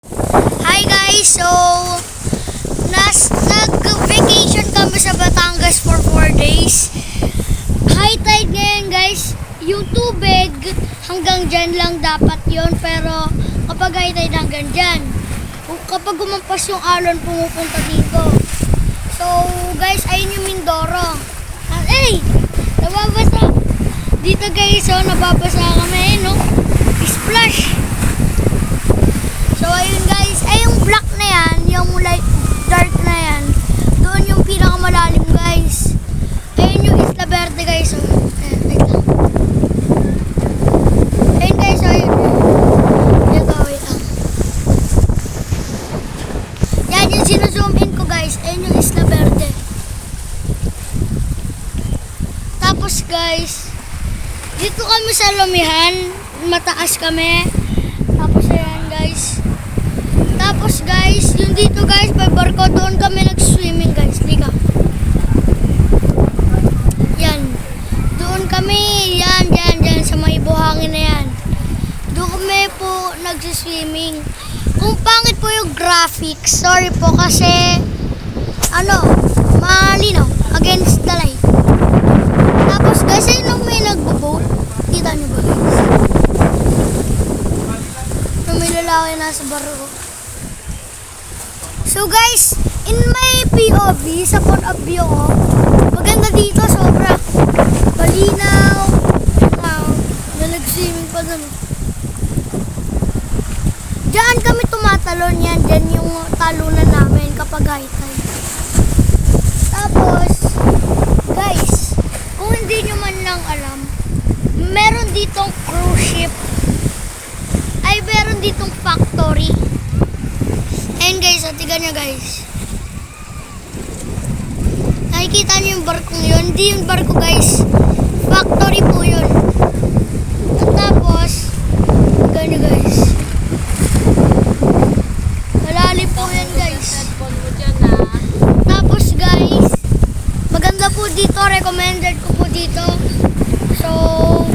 Hi guys! So, nag-vacation kami sa Batangas for 4 days. High tide ngayon guys. Yung tubig hanggang dyan lang dapat yon, pero kapag high tide hanggang dyan. Kapag gumampas yung alon, pumupunta dito. So guys, ayun yung Mindoro. Nababasa. Dito guys, so nababasa kami, no? Splash! So ayun guys, ay yung black na yan, yung light dark na yan, doon yung pinakamalalim guys. Ayun yung Isla Verde guys. So, wait lang. Ayun guys, so ayun. Wait lang. Yan yung sinazoom in ko guys, ayun yung Isla Verde. Tapos guys, dito kami sa Lumihan, mataas kami. Tapos ayan guys. Tapos guys, yung dito guys, may barko, doon kami nag-swimming guys. Liga. Yan. Doon kami, yan, sa may buhangin na yan. Doon kami po nag-swimming. Kung pangit po yung graphics, sorry po kasi, malinaw, against the light. Tapos guys, ayun lang may nagbo-boat. Kita nyo ba guys? May lalaki nasa barko. So guys, in my POV, sa point of view ko, maganda dito, sobra malinaw. Na nag-swimming pa dun. Diyan kami tumatalon, yan. Diyan yung talunan namin kapag high tide. Tapos, guys, kung hindi nyo man lang alam, meron ditong cruise ship. Ay, meron ditong factory. Ayan guys, tignan nyo guys. Nakikita nyo yung barkong yun? Hindi yung barko guys. Factory po yun. At tapos, tignan nyo guys. Malalim po yan guys. Tapos guys, maganda po dito. Recommended ko po dito. So,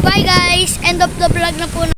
bye guys. End of the vlog na po.